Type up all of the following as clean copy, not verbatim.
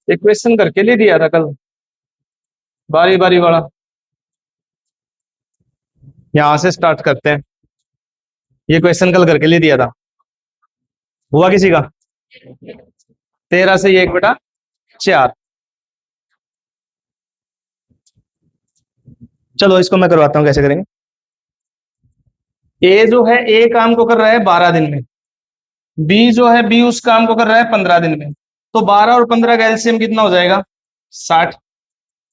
एक क्वेश्चन करके ले दिया था कल, बारी बारी वाला। यहां से स्टार्ट करते हैं। ये क्वेश्चन कल करके ले दिया था। हुआ किसी का? 13 से ये 1/4। चलो इसको मैं करवाता हूँ, कैसे करेंगे। ए जो है, ए काम को कर रहा है 12 दिन में। बी जो है, बी उस काम को कर रहा है 15 दिन में। तो 12 और 15 का एलसीएम कितना हो जाएगा? 60।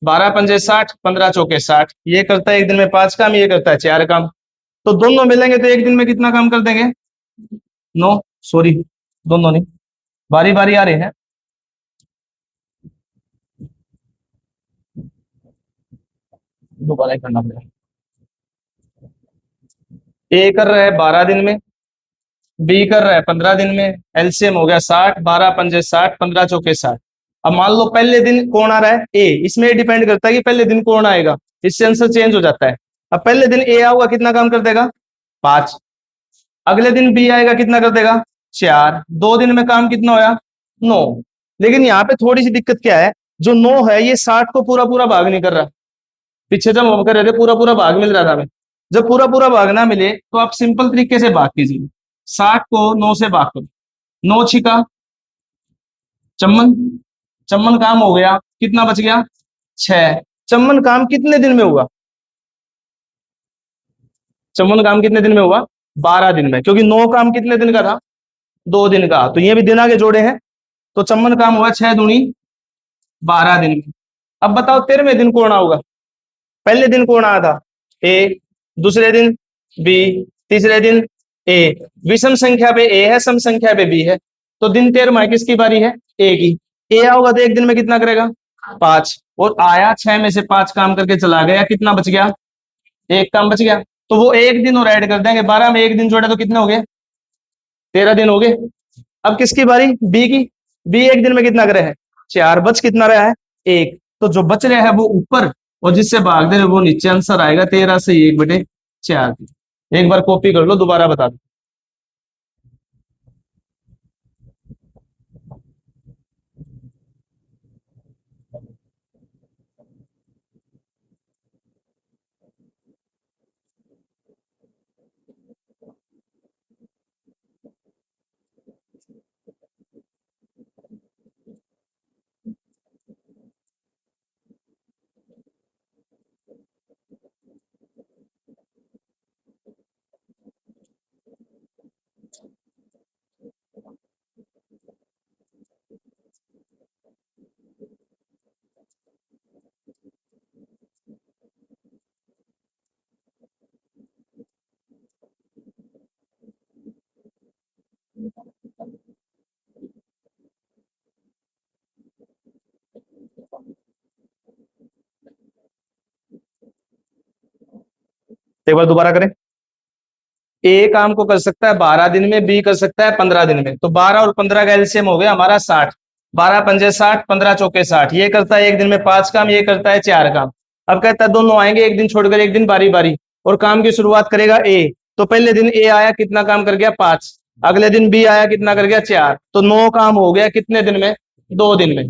12 पंजे 60, 15 चौके 60। ये करता है एक दिन में 5 काम, ये करता है 4 काम। तो दोनों मिलेंगे तो एक दिन में कितना काम कर देंगे? 9। सॉरी, दोनों नहीं, बारी बारी आ रहे हैं। दोबारा ही करना पड़ेगा। ए कर रहा है 12 दिन में, बी कर रहा है 15 दिन में। एलसीएम हो गया 60। 12 पंजे 60, 15 चौके 60। अब मान लो पहले दिन कौन आ रहा है? ए। इसमें डिपेंड करता है कि पहले दिन कौन आएगा, इससे आंसर चेंज हो जाता है। अब पहले दिन ए आऊगा, कितना काम कर देगा? 5। अगले दिन बी आएगा, कितना कर देगा? 4। 2 दिन में काम कितना होया? 9। लेकिन यहाँ पे थोड़ी सी दिक्कत क्या है, जो 9 है ये 60 को पूरा पूरा भाग नहीं कर रहा। पीछे जब हम कर रहे थे पूरा पूरा भाग मिल रहा था हमें। जब पूरा पूरा भाग ना मिले तो आप सिंपल तरीके से भाग कीजिए। 60 को 9 से भाग करो। 9 छिका चम्मन। चम्मन काम हो गया, कितना बच गया? 6। चम्मन काम कितने दिन में हुआ? चम्मन काम कितने दिन में हुआ? 12 दिन में, क्योंकि 9 काम कितने दिन का था? 2 दिन का। तो ये भी दिन आगे जोड़े हैं। तो चम्मन काम हुआ 6 दूनी 12 दिन में। अब बताओ 13वें दिन कौन आऊगा? पहले दिन कौन आया था? ए। दूसरे दिन बी। तीसरे दिन ए। विषम संख्या पे ए है, सम संख्या पे बी है। तो दिन 13वां किसकी बारी है? ए की। ए आओगा तो एक दिन में कितना करेगा? 5। और आया 6 में से 5 काम करके चला गया, कितना बच गया? एक काम बच गया। तो वो एक दिन और ऐड कर देंगे, 12 में एक दिन जोड़े तो कितने हो गए? 13 दिन हो गए। अब किसकी बारी? बी की। बी एक दिन में कितना करे है? 4। बच कितना रहा है? एक। तो जो बच रहा है वो ऊपर, और जिससे भाग दे रहे वो नीचे। आंसर आएगा 13 से 1/4। एक बार कॉपी कर लो, दोबारा बता दो। एक बार दोबारा करें। ए काम को कर सकता है 12 दिन में, बी कर सकता है 15 दिन में। तो 12 और 15 का एलसीएम हो गया हमारा 60। 12 पंजे 60, 15 चौके 60। ये करता है एक दिन में 5 काम, ये करता है 4 काम। अब कहता है दोनों आएंगे एक दिन छोड़कर एक दिन, बारी बारी। और काम की शुरुआत करेगा ए। तो पहले दिन ए आया, कितना काम कर गया? 5। अगले दिन बी आया, कितना कर गया? 4। तो 9 काम हो गया कितने दिन में? 2 दिन में।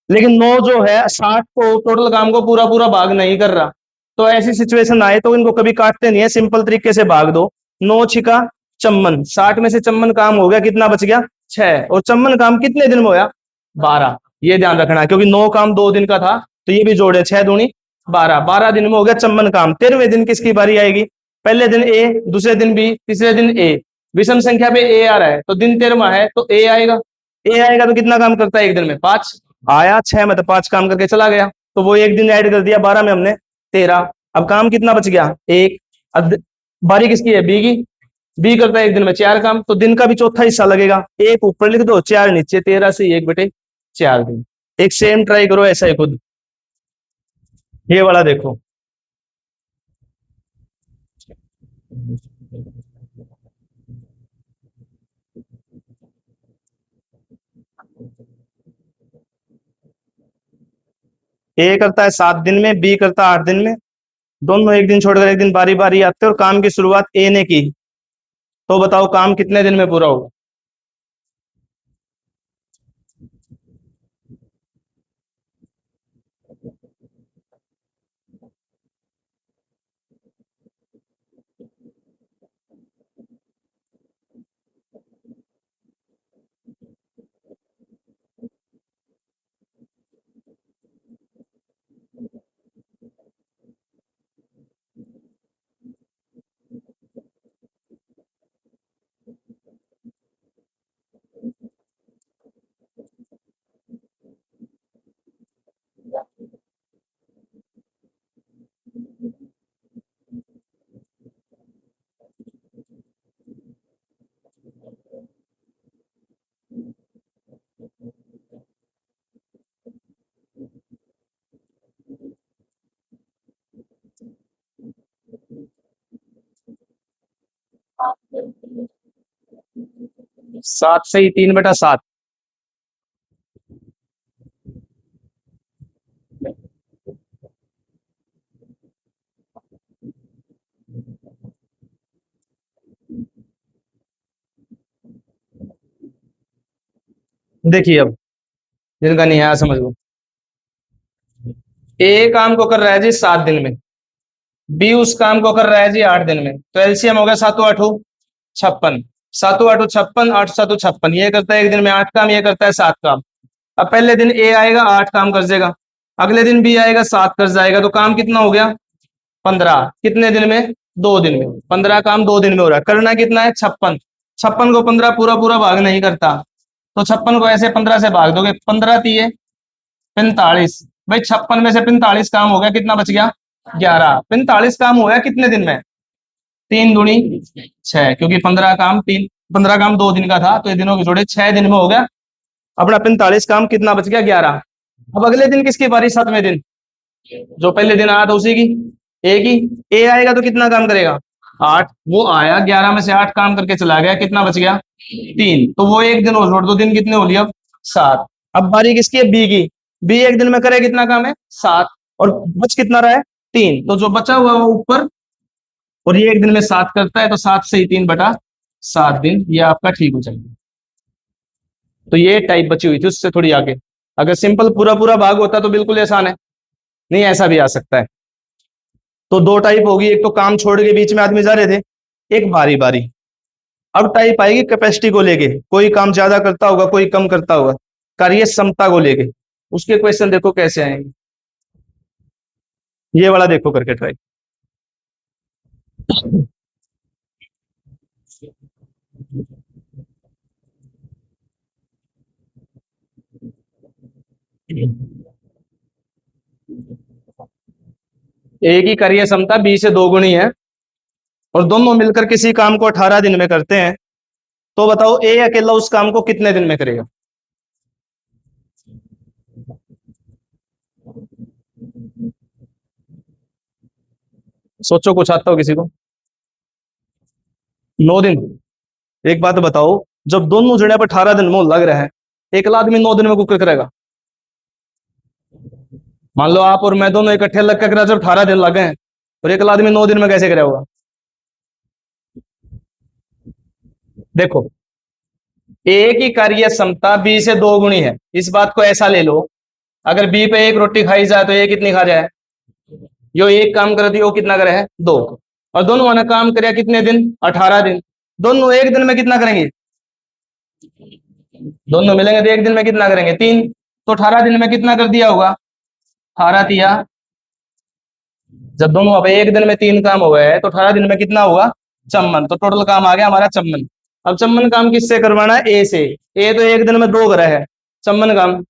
लेकिन 9 जो है 60 को टोटल काम को पूरा पूरा भाग नहीं कर रहा। तो ऐसी सिचुएशन आए तो इनको कभी काटते नहीं है, सिंपल तरीके से भाग दो। 9 छिका चम्मन। 60 में से चम्मन काम हो गया, कितना बच गया? 6। और चम्मन काम कितने दिन में होया? 12। ये ध्यान रखना है, क्योंकि 9 काम 2 दिन का था। तो ये भी जोड़े, 6 दूनी 12। 12 दिन में हो गया चम्मन काम। 13वें दिन किसकी बारी आएगी? पहले दिन ए, दूसरे दिन बी, तीसरे दिन ए। विषम संख्या पे ए आ रहा है, तो दिन 13वां है तो ए आएगा। ए आएगा तो कितना काम करता है एक दिन में? 5। आया 6 में तो 5 काम करके चला गया। तो वो एक दिन ऐड कर दिया, 12 में हमने 13। अब काम कितना बच गया? एक। अब बारी किसकी है? बी की। बी करता है एक दिन में 4 काम, तो दिन का भी चौथा हिस्सा लगेगा। एक ऊपर लिख दो, 4 नीचे। 13 से 1/4 एक सेम ट्राई करो ऐसा ही खुद। ये वाला देखो। ए करता है 7 दिन में, बी करता है 8 दिन में। दोनों एक दिन छोड़कर एक दिन बारी बारी आते हैं, और काम की शुरुआत ए ने की। तो बताओ काम कितने दिन में पूरा होगा? 7 से ही 3/7। देखिए अब जिनका नहीं आया समझ लो। ए काम को कर रहा है जी 7 दिन में, बी उस काम को कर रहा है जी 8 दिन में, तो एलसीएम हो गया 7 8 56। 7 8 56, 8 7 56, ये करता है एक दिन में 8 काम, ये करता है 7 काम। अब पहले दिन ए आएगा 8 काम कर देगा, अगले दिन बी आएगा 7 कर जाएगा, तो काम कितना हो गया 15। कितने दिन में? 2 दिन में। 15 काम 2 दिन में हो रहा है, करना कितना है 56। 56 को 15 पूरा पूरा भाग नहीं करता, तो 56 को ऐसे 15 से भाग दोगे, 15 3 45। भाई 56 में से 45 काम हो गया, कितना बच गया 11। 45 काम हो गया कितने दिन में? 3 दूनी 6, क्योंकि 15 काम 2 दिन का था, तो ये दिनों के जोड़े 6 दिन में हो गया अपना 45 काम, कितना बच गया 11। अब अगले दिन किसकी बारी? 7वें दिन, जो पहले दिन आया था उसी की, ए की। ए आएगा तो कितना काम करेगा 8, वो आया 11 में से 8 काम करके चला गया, कितना बच गया 3, तो वो एक दिन और जोड़ दो, दिन कितने हो लिए अब 7। अब बारी किसकी है? बी की। बी एक दिन में करे कितना काम है 7, और बच कितना रहा है 3, तो जो बचा हुआ है वो ऊपर, और ये एक दिन में 7 करता है, तो 7 से ही 3/7 दिन, ये आपका ठीक हो जाएगा। तो ये टाइप बची हुई थी उससे थोड़ी आगे। अगर सिंपल पूरा पूरा भाग होता तो बिल्कुल आसान है, नहीं ऐसा भी आ सकता है। तो दो टाइप होगी, एक तो काम छोड़ के बीच में आदमी जा रहे थे, एक बारी बारी। अब टाइप आएगी कैपेसिटी को लेके, कोई काम ज्यादा करता होगा कोई कम करता होगा, कार्य क्षमता को लेके। उसके क्वेश्चन देखो कैसे आएंगे, ये वाला देखो करके ट्राई। ए की कार्य क्षमता बी से 2 गुनी है, और दोनों मिलकर किसी काम को 18 दिन में करते हैं, तो बताओ ए अकेला उस काम को कितने दिन में करेगा? सोचो, कुछ आता हो किसी को? 9 दिन। एक बात बताओ, जब दोनों जने पर 18 दिन मोह लग रहा है, एक आदमी 9 दिन में कुकर करेगा? मान लो आप और मैं दोनों इकट्ठे लग के करा, जब 18 दिन लगे हैं, और एक आदमी 9 दिन में कैसे करेगा होगा? देखो, ए की कार्य क्षमता बी से 2 गुनी है, इस बात को ऐसा ले लो, अगर बी पे एक रोटी खाई जाए तो ए कितनी खा जाए? जो एक काम कर दिया वो कितना करे है 2, और दोनों ने काम करे कितने दिन 18 दिन, दोनों एक दिन में कितना करेंगे? दोनों मिलेंगे तो एक दिन में कितना करेंगे 3, तो 18 दिन में कितना कर दिया होगा 18 तिया। जब दोनों अब एक दिन में 3 काम हो गए तो 18 दिन में कितना होगा 54, तो टोटल काम आ गया हमारा 54। अब 54 काम किससे करवाना है? ए से। ए तो एक दिन में 2 करे है, 54 काम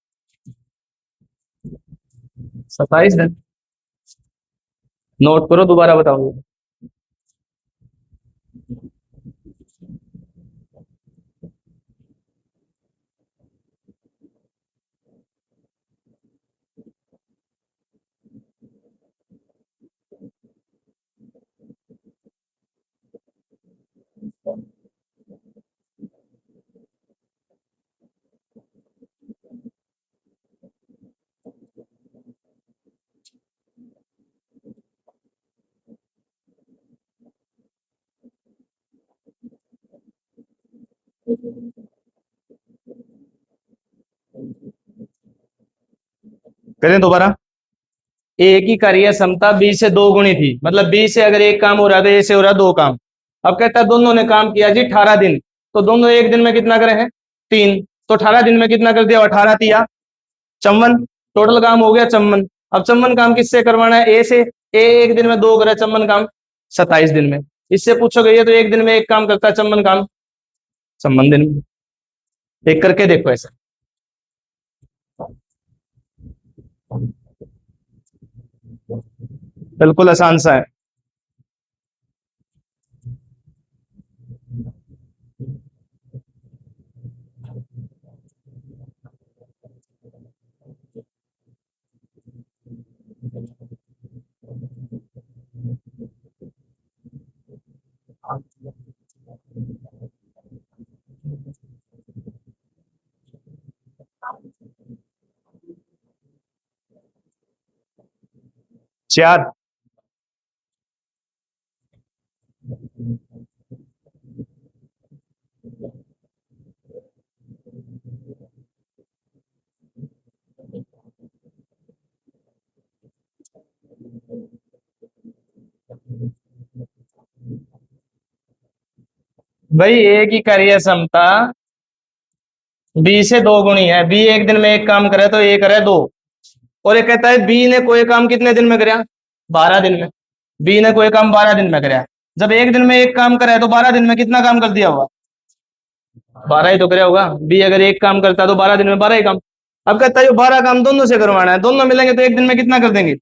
27 दिन। नोट करो, दोबारा बताऊंगा। करें दोबारा। ए की कार्य क्षमता बी से 2 गुनी थी, मतलब बी से अगर एक काम हो रहा है तो ए से हो रहा है 2 काम। अब कहता है दोनों ने काम किया जी 18 दिन, तो दोनों एक दिन में कितना करे हैं 3, तो 18 दिन में कितना कर दिया 18 तिया 54, टोटल काम हो गया 54। अब 54 काम किससे करवाना है? ए से। ए एक दिन में 2 करे 54 काम 27 दिन में। इससे पूछोगे ये तो एक दिन में एक काम करता है 54 काम 54 दिन में। एक करके देखो ऐसा। बिल्कुल आसान सा है। 4। भाई ए की कार्य क्षमता बी से दो गुनी है। बी एक दिन में एक काम करे तो ए करे दो। और ये कहता है बी ने कोई काम कितने दिन में कराया? 12 दिन में। बी ने कोई काम 12 दिन में कराया। जब एक दिन में एक काम करे तो 12 दिन में कितना काम कर दिया होगा? 12 ही तो कराया होगा। बी अगर एक काम करता है तो 12 दिन में 12 ही काम। अब कहता है 12 काम दोनों से करवाना है, दोनों मिलेंगे तो एक दिन में कितना कर देंगे?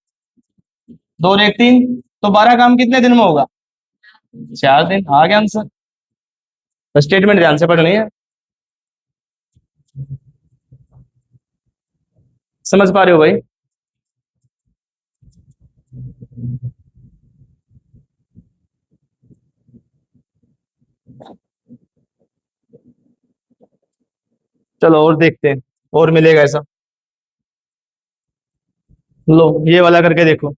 2 और 1 3। तो 12 काम कितने दिन में होगा? 4 दिन। आ गया आंसर। स्टेटमेंट ध्यान से पढ़नी है। समझ पा रहे हो भाई? चलो और देखते हैं, और मिलेगा ऐसा। लो ये वाला करके देखो।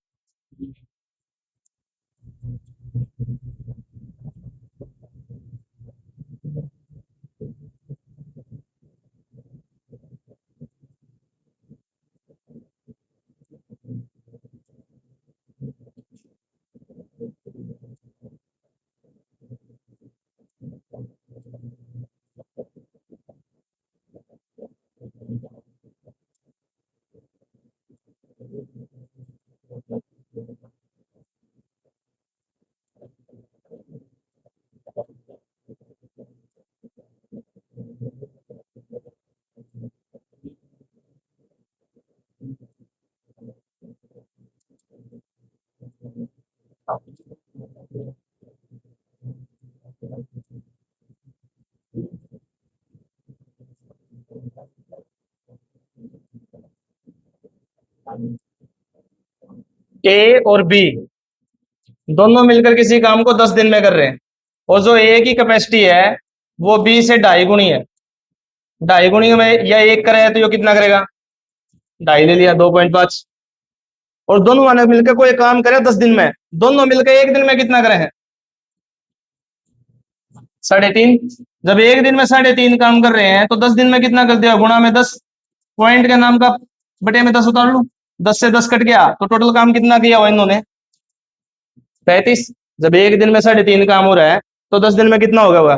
ए और बी दोनों मिलकर किसी काम को 10 दिन में कर रहे हैं, और जो ए की कैपेसिटी है वो बी से 2.5 गुनी है। 2.5 गुनी में या एक करे तो ये कितना करेगा? 2.5 ले लिया, 2.5। और दोनों ने मिलकर कोई काम करे 10 दिन में, दोनों मिलकर एक दिन में कितना करे हैं? 3.5। जब एक दिन में 3.5 काम कर रहे हैं तो 10 दिन में कितना कर दिया? गुणा में 10। पॉइंट के नाम का बटे में 10 उतार लू, 10 से 10 कट गया तो टोटल काम कितना किया हुआ इन्होंने? 35। जब एक दिन में 3.5 काम हो रहा है तो 10 दिन में कितना होगा हुआ?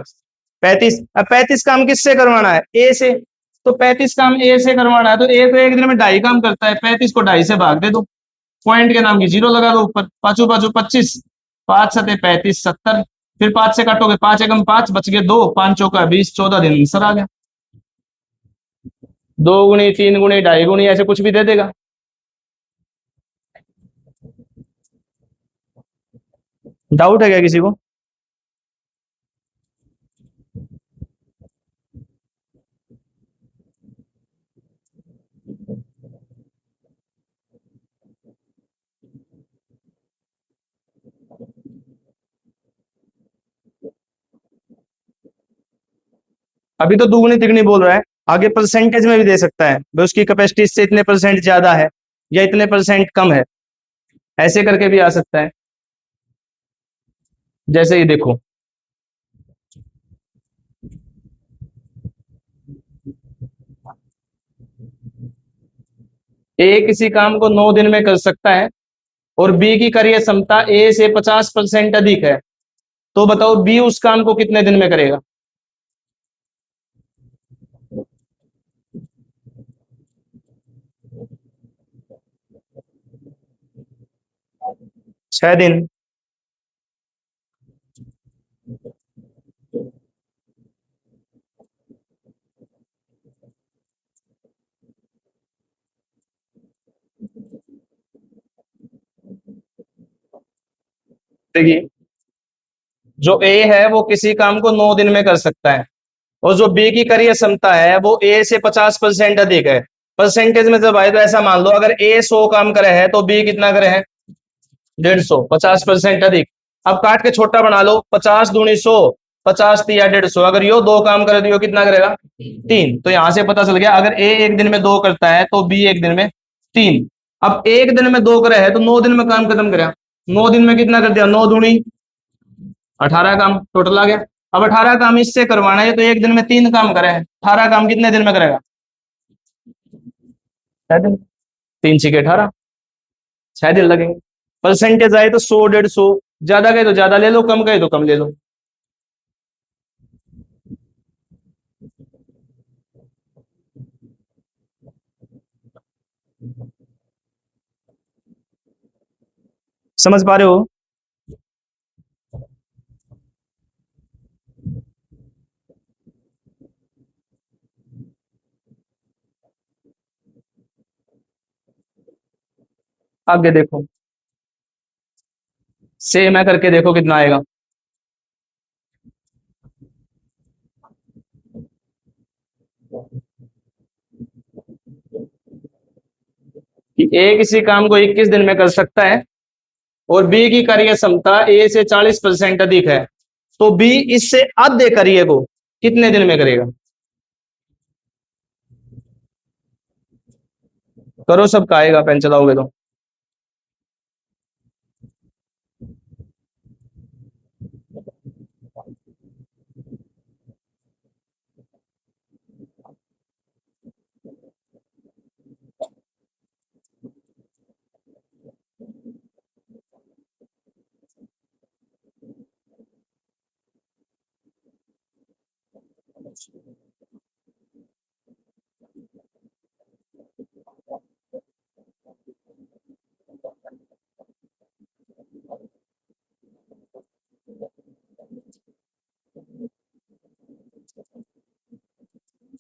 35। अब 35 काम किससे करवाना है? ए से। तो 35 काम ए से करवाना है तो ए तो एक दिन में 2.5 काम करता है, 35 को 2.5 से भाग दे दो, पॉइंट के नाम की 0 लगा दो ऊपर, पांचों पांचों 25, 5 सते 35 70। फिर 5 से काटोगे, 5 एकम 5 बच गए 2, 5 चौका 20, 14 दिन आंसर आ गया। 2 गुनी 3 गुनी 2.5 गुनी ऐसे कुछ भी दे देगा। डाउट है क्या किसी को? अभी तो दुगनी तिगनी बोल रहा है, आगे परसेंटेज में भी दे सकता है, भाई उसकी कैपेसिटी से इतने परसेंट ज्यादा है या इतने परसेंट कम है, ऐसे करके भी आ सकता है। जैसे ये देखो, ए किसी काम को 9 दिन में कर सकता है और बी की कार्य क्षमता ए से 50% अधिक है, तो बताओ बी उस काम को कितने दिन में करेगा? 6 दिन। देखिए, जो ए है वो किसी काम को 9 दिन में कर सकता है, और जो बी की कार्य क्षमता है वो ए से 50% अधिक है। परसेंटेज में जब आए तो ऐसा मान लो, अगर ए 100 काम करे है तो बी कितना करे है? 150, 50% अधिक। अब काट के छोटा बना लो, 50 दूनी 100, 50 तिया 150। अगर यो 2 काम करे तो यो कितना करेगा? 3। तो यहां से पता चल गया, अगर ए एक दिन में 2 करता है तो बी एक दिन में 3। अब एक दिन में 2 करे है तो 9 दिन में काम खत्म करा। 9 दिन में कितना कर दिया, 9 दूनी 18 काम टोटल आ गया। अब 18 काम इससे करवाना है तो एक दिन में 3 काम करे हैं, 18 काम कितने दिन में करेगा, 6 दिन। 3 6 18, 6 दिन लगेंगे। परसेंटेज आए तो 100 150, ज्यादा गए तो ज्यादा ले लो, कम गए तो कम ले लो। समझ पा रहे हो? आगे देखो, सेम है करके देखो कितना आएगा। कि ए किसी काम को 21 दिन में कर सकता है और बी की कार्य क्षमता ए से 40% अधिक है, तो बी इससे आधे कार्य को कितने दिन में करेगा। करो, सबका आएगा पेन चलाओगे तो।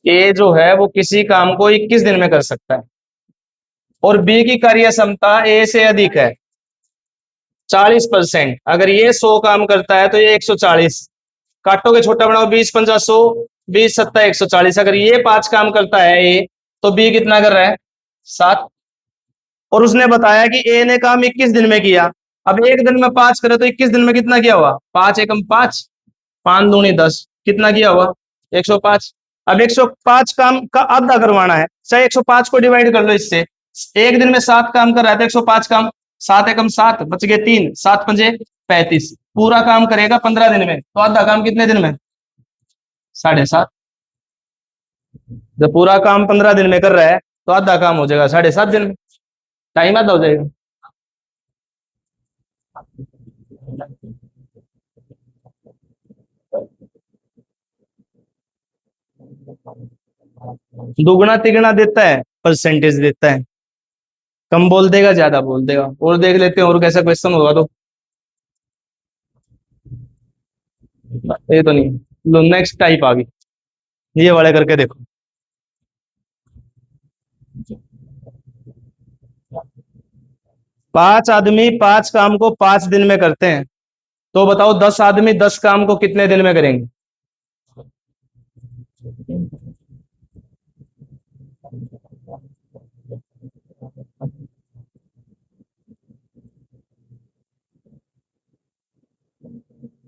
ए जो है वो किसी काम को 21 दिन में कर सकता है और बी की कार्य क्षमता ए से अधिक है 40%। अगर ये 100 काम करता है तो ये 140, काटोगे छोटा बनाओ, 20 5 100, 20 7 140। अगर ये 5 काम करता है ए, तो बी कितना कर रहा है, 7। और उसने बताया कि ए ने काम 21 दिन में किया। अब एक दिन में 5 करे तो 21 दिन में कितना किया हुआ, 5 एकम 5, 5 दूनी 10, कितना किया हुआ, 105। अब 105 काम का आधा करवाना है, चाहे 105 को डिवाइड कर लो इससे। एक दिन में 7 काम कर रहा है तो 105 काम, 7 एकम 7, बच गए 3, 7 पंजे 35। पूरा काम करेगा 15 दिन में, तो आधा काम कितने दिन में, 7.5। जब पूरा काम 15 दिन में कर रहा है तो आधा काम हो जाएगा 7.5 दिन में, टाइम आधा हो जाएगा। दुगना तिगना देता है, परसेंटेज देता है। कम बोल देगा ज्यादा बोल देगा। और देख लेते हैं और कैसा क्वेश्चन होगा तो। ये तो नहीं, लो नेक्स्ट टाइप आ गई, ये वाले करके देखो। 5 आदमी 5 काम को 5 दिन में करते हैं, तो बताओ 10 आदमी 10 काम को कितने दिन में करेंगे।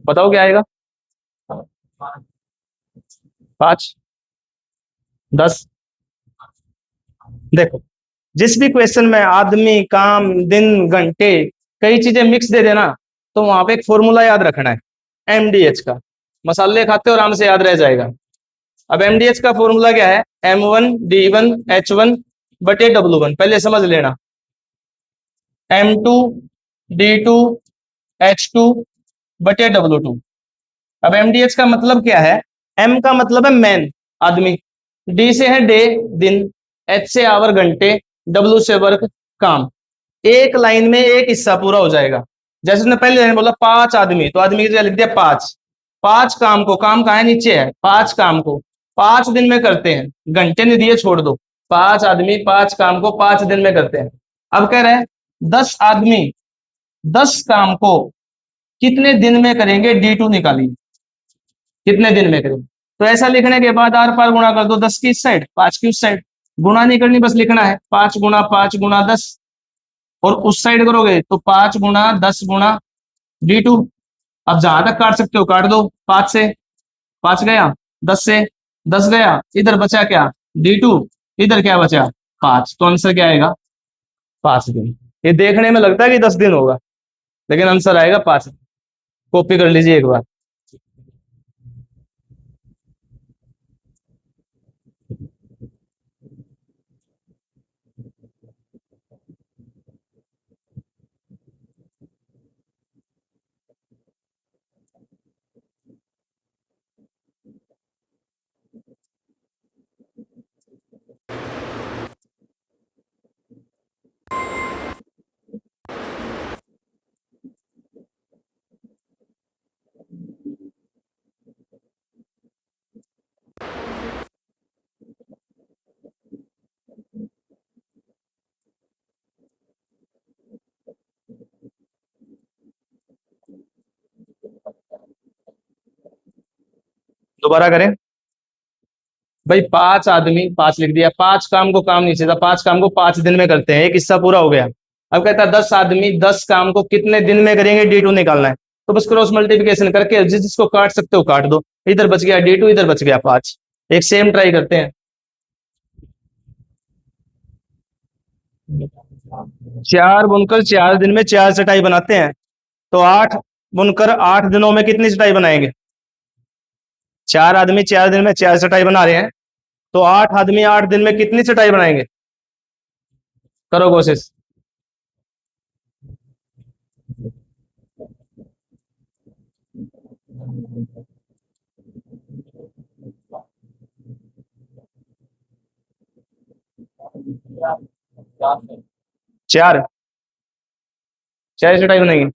बताओ क्या आएगा, 5 10। देखो, जिस भी क्वेश्चन में आदमी, काम, दिन, घंटे, कई चीजें मिक्स दे देना, तो वहां पे एक फॉर्मूला याद रखना है, एमडीएच का। मसाले खाते हो आराम से याद रह जाएगा। अब एमडीएच का फॉर्मूला क्या है, M1 D1 H1 बटे W1। पहले समझ लेना, M2 D2 H2 बटे W2। अब एमडीएच का मतलब क्या है, एम का मतलब है मैन, आदमी, डी से है डे, दिन, एच से आवर, घंटे, डब्ल्यू से वर्क, काम। एक लाइन में एक हिस्सा पूरा हो जाएगा। जैसे उसने पहले लाइन बोला 5 आदमी, तो आदमी की जगह लिख दिया 5। 5 काम को, काम कहाँ है, नीचे है, 5 काम को 5 दिन में करते हैं, घंटे नहीं दिए छोड़ दो। 5 आदमी 5 काम को 5 दिन में करते हैं। अब कह रहे हैं 10 आदमी 10 काम को कितने दिन में करेंगे, D2 निकालिए, कितने दिन में करेंगे। तो ऐसा लिखने के बाद आर पार गुणा कर दो, 10 की इस साइड 5 की उस साइड, गुणा नहीं करनी, बस लिखना है 5 गुणा 5 गुणा 10। और उस साइड करोगे तो 5 गुणा 10 गुणा D2। अब जहां तक काट सकते हो काट दो, 5 से 5 गया, 10 से 10 गया, इधर बचा क्या, D2, इधर क्या बचा 5। तो आंसर क्या आएगा, 5 दिन। ये देखने में लगता है कि 10 दिन होगा, लेकिन आंसर आएगा 5 दिन। कॉपी कर लीजिए एक बार। दोबारा करें। भाई 5 आदमी, 5 लिख दिया, 5 काम को काम नहीं चाहिए था, 5 काम को 5 दिन में करते हैं, एक हिस्सा पूरा हो गया। अब कहता है 10 आदमी 10 काम को कितने दिन में करेंगे, D2 निकालना है। तो बस क्रॉस मल्टीप्लिकेशन करके जिस जिसको काट सकते हो काट दो। इधर बच गया D2, इधर बच गया 5। एक सेम ट्राई करते हैं। 4 बुनकर 4 दिन में 4 चटाई बनाते हैं, तो 8 बुनकर 8 दिनों में कितनी चटाई बनाएंगे। 4 आदमी 4 दिन में 4 चटाई बना रहे हैं, तो 8 आदमी 8 दिन में कितनी चटाई बनाएंगे। करो कोशिश। 4, 4 चटाई बनेंगे।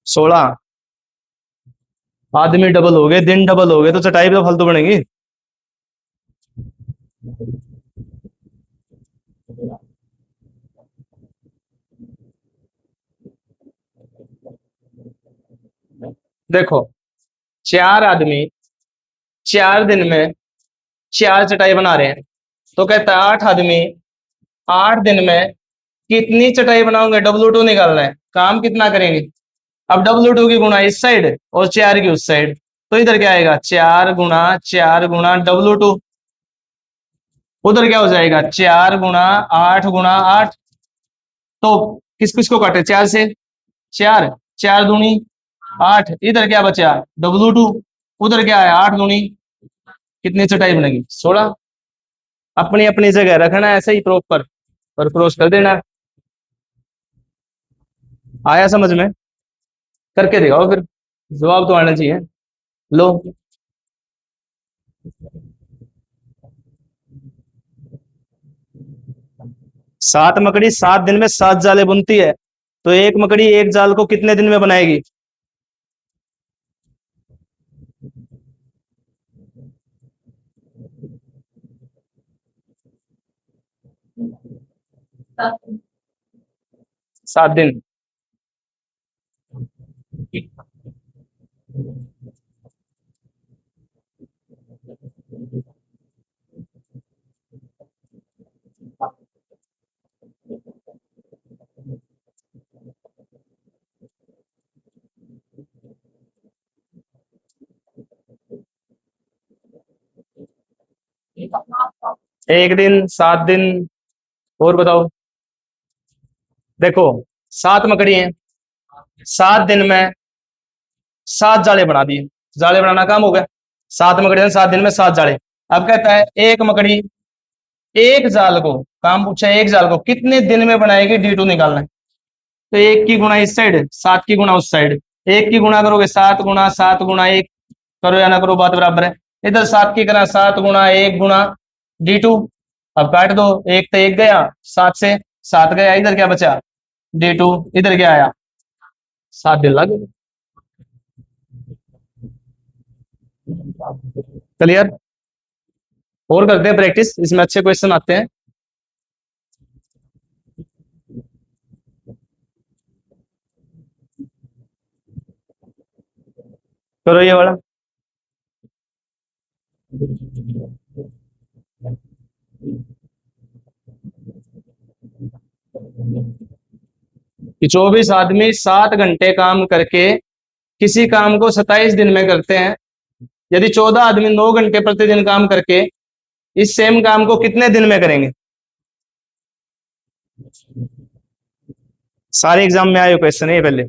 16 आदमी डबल हो गए, दिन डबल हो गए, तो चटाई भी तो फालतू बनेगी। देखो 4 आदमी 4 दिन में 4 चटाई बना रहे हैं, तो कहता है 8 आदमी 8 दिन में कितनी चटाई बनाओगे, W2 निकालना है, काम कितना करेंगे। अब W2 की गुणा इस साइड और 4 की उस साइड, तो इधर क्या आएगा, 4 गुणा 4 गुणा W2। उधर क्या हो जाएगा, 4 गुणा 8 गुणा 8। तो किस किस को काटे, 4 से 4, 4 दूनी 8, इधर क्या बचा, W2। उधर क्या है, 8 दूनी, कितनी चटाई बनेगी, 16। अपनी अपनी जगह रखना है ऐसे ही प्रॉपर, पर क्रॉस कर देना। आया समझ में। करके दिखाओ फिर, जवाब तो आना चाहिए। लो। 7 मकड़ी 7 दिन में 7 जाले बुनती है, तो एक मकड़ी एक जाल को कितने दिन में बनाएगी। सात 7 दिन। एक दिन, 7 दिन, और बताओ। देखो 7 मकड़ी हैं, 7 दिन में 7 जाले बना दिए, जाले बनाना काम हो गया। 7 मकड़ी हैं, 7 दिन में 7 जाले। अब कहता है एक मकड़ी एक जाल को, काम पूछा है एक जाल को कितने दिन में बनाएगी, D2 निकालना है। तो एक की गुणा इस साइड, 7 की गुणा उस साइड। एक की गुणा करोगे 7 गुणा 7 गुणा 1, करो या ना करो बात बराबर है। इधर 7 की करा 7 गुणा 1 गुणा D2। अब काट दो, एक तो एक गया, 7 से 7 गया, इधर क्या बचा, D2। इधर क्या आया, 7 दिन लग गए। क्लियर। और करते हैं प्रैक्टिस, इसमें अच्छे क्वेश्चन आते हैं। करो ये वाला। कि 24 आदमी 7 घंटे काम करके किसी काम को 27 दिन में करते हैं, यदि 14 आदमी 9 घंटे प्रतिदिन काम करके इस सेम काम को कितने दिन में करेंगे। सारे एग्जाम में आए क्वेश्चन है ये पहले।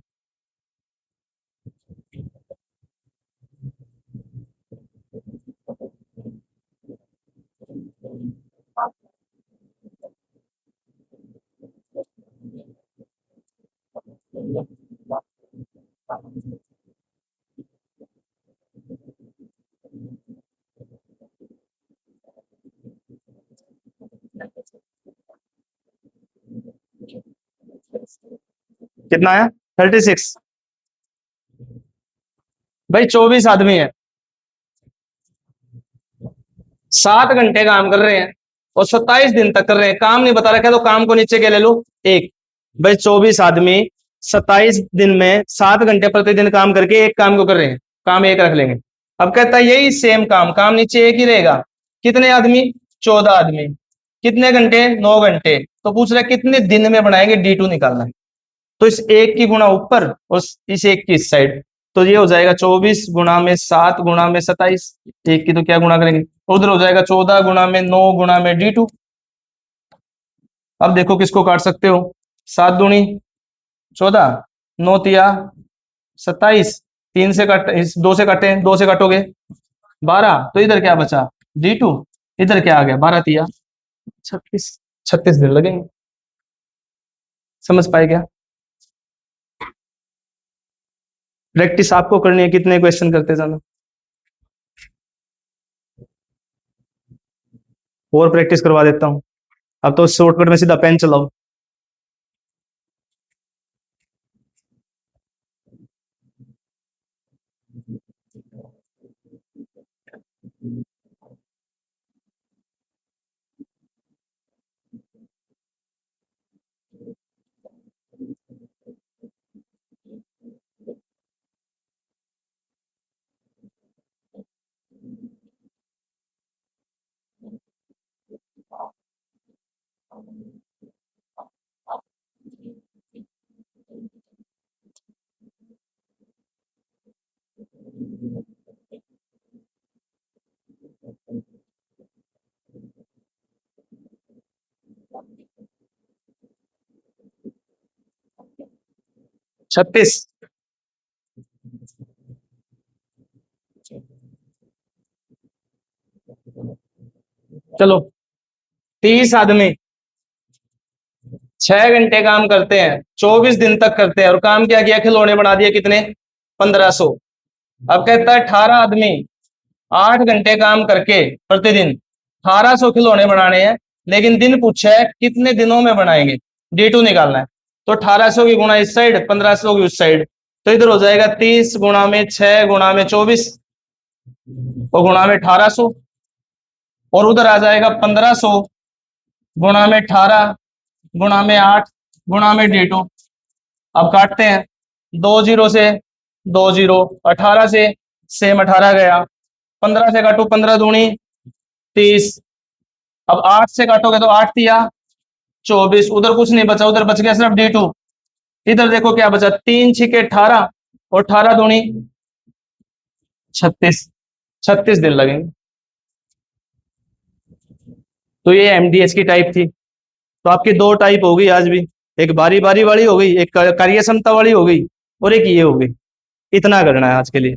कितना आया? 36। भाई 24 आदमी है, 7 घंटे काम कर रहे हैं और 27 दिन तक कर रहे हैं। काम नहीं बता रखा है तो काम को नीचे क्या ले लो, एक। भाई 24 आदमी 27 दिन में 7 घंटे प्रतिदिन काम करके एक काम को कर रहे हैं, काम एक रख लेंगे। अब कहता है यही सेम काम, काम नीचे एक ही रहेगा। कितने आदमी? 14 आदमी। कितने घंटे? 9 घंटे। तो पूछ रहा है कितने दिन में बनाएंगे, D2 निकालना है। तो इस एक की गुणा ऊपर और इस एक की इस साइड, तो ये हो जाएगा 24 गुणा में 7 गुणा में 27। एक की तो क्या गुणा करेंगे, उधर हो जाएगा 14 गुणा में 9 गुणा में D2। अब देखो किसको काट सकते हो, 7 दूनी 14, 9 तिया 27, 2 से काटे, 2 से काटोगे 12, तो इधर क्या बचा, D2। इधर क्या आ गया, 12 तिया 36। 36 दिन लगेंगे। समझ पाए क्या? प्रैक्टिस आपको करनी है, कितने क्वेश्चन करते जाना। और प्रैक्टिस करवा देता हूँ। अब तो शॉर्टकट में सीधा पेन चलाओ। छत्तीस। चलो 30 आदमी 6 घंटे काम करते हैं, 24 दिन तक करते हैं, और काम क्या किया, खिलौने बना दिए। कितने? 1500। अब कहता है 18 आदमी 8 घंटे काम करके प्रतिदिन 1800 खिलौने बनाने हैं, लेकिन दिन पूछा है कितने दिनों में बनाएंगे, D2 निकालना है। तो 1800 की गुणा इस साइड, 1500 की उस साइड, तो इधर हो जाएगा 30 गुणा में 6 गुणा में 24 और गुणा में 1800, और उधर आ जाएगा 1500 गुणा में 18 गुणा में 8 गुणा में D2। अब काटते हैं, 2 जीरो से 2 जीरो, 18 से सेम 18 गया, 15 से काटो, 15 दूनी 30। अब 8 से काटोगे तो 8 तिया 24, उधर कुछ नहीं बचा, उधर बच गया सिर्फ D2। इधर देखो क्या बचा, 3 6 18 और 18 दूनी 36। 36 दिन लगेंगे। तो ये MDH की टाइप थी। तो आपकी 2 टाइप हो गई आज भी, एक बारी बारी वाली हो गई, एक कार्य क्षमता वाली हो गई, और एक ये हो गई। इतना करना है आज के लिए।